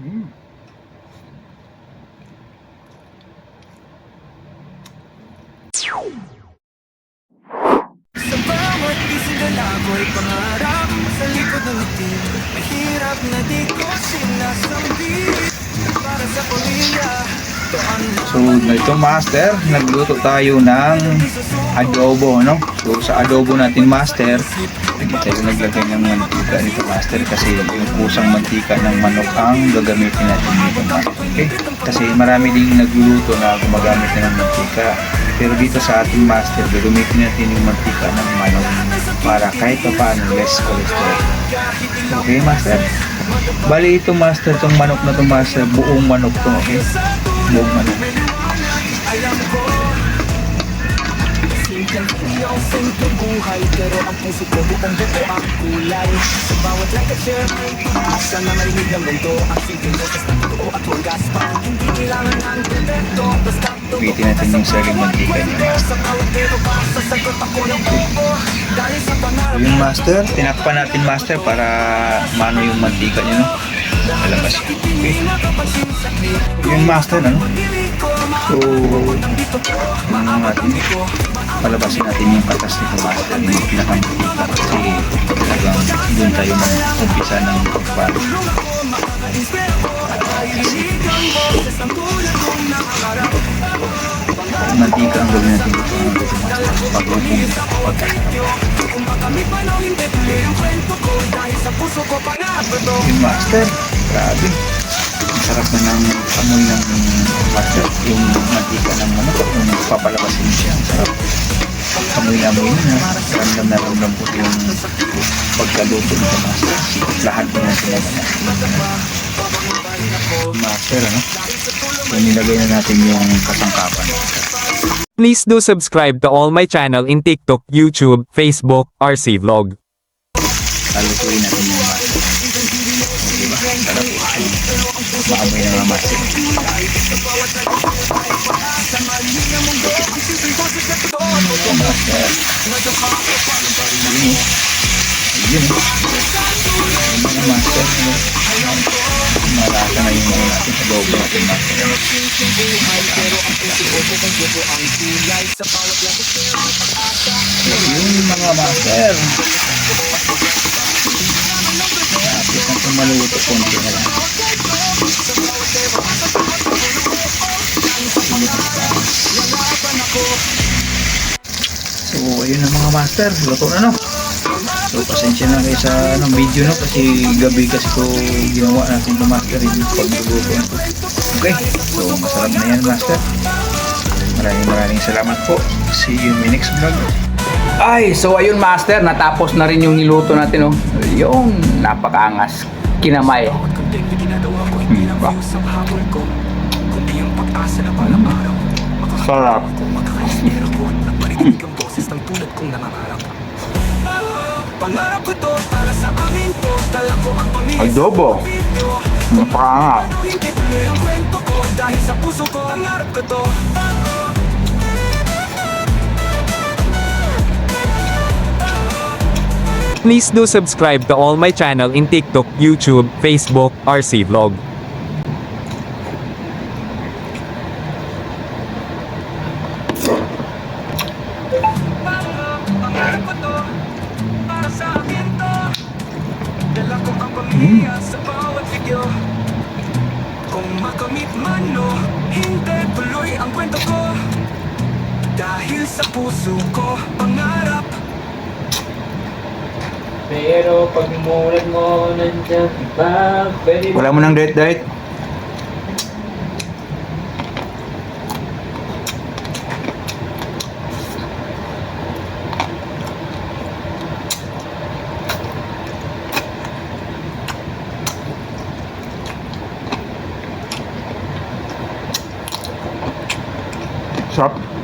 Mm. Sa bawat gising dalago'y pangarap sa likod ng ngiti. Mahirap na di ko sinasabi para sa pamilya. So ito master, nagluto tayo ng adobo, no? So sa adobo natin master, hindi tayo naglagay ng mantika nito master kasi yung kusang mantika ng manok ang gagamitin natin dito master. Okay? Kasi marami ding nagluluto na gumagamit na ng mantika. Pero dito sa ating master, gagamitin natin yung mantika ng manok para kahit pa paano less cholesterol. Okay master? Bali ito master, itong manok na ito master, buong manok to, okay? Buong manok. Simpleng iyaw, simpleng buhay, pero ang puso ko buong buo ang kulay. Sa bawat like at share, sana marinig ng mundo ang simpleng boses na totoo at wagas pa. Hindi kailangan ng perfecto, basta Ulitin natin yung saling mantika niya. sa bawat pero pa, sasagot ako ng buo. Dahil sa pangarap Yung master, tinakpan natin master para mano yung mantika niya, no? Lalabas yun. Okay. Yung master, ano? So, ano natin? Palabasin natin yung katas nito master, yung pinakamantika kasi talagang doon tayo mag-umpisa ng pagpapalo. Mantika ang gawin natin dito ng dito master pag-upong yung master, grabe masarap na ng amoy ng master yung mantika ng manok yung papalabasin siya ang sarap amoy-amoy na ramdam na ramdam po yung pagkaluto nito master lahat po na sila master ano so nilagay na natin yung kasangkapan Please do subscribe to all my channel in TikTok, YouTube, Facebook, RC Vlog. Halutuin natin yung master. Diba? Sarap po. Maamoy na mga master. Master. Yun. Yung mga master. Malasa na yung mga natin sa loob natin master. Yung mga master. Tapos na itong maluto konti na lang. So ayun na mga master, luto na no. So pasensya na kayo sa video no kasi gabi kasi ko ginawa natin ito master yung pagluluto na. Okay, so masarap na yan master. Maraming salamat po. See you in my next vlog. Ay, so ayun master, natapos na rin yung niluto natin, oh. Yung napakaangas. Kinamay. Bah. Sarap. Pangarap ko to para sa amin to, dala ko ang pamilya. Adobo. Napakaangas. Ang kwento ko dahil sa puso ko, pangarap ko to. Please do subscribe to all my channel in TikTok, YouTube, Facebook, RC Vlog. Pangarap ko to para sa akin to, dala ko ang pamilya sa bawat video. Kung makamit man o hindi, tuloy ang kwento ko. Dahil sa puso ko, pangarap. Pero pag mulan mo nandiyan iba, pwede Wala mo ng diet. Sarap.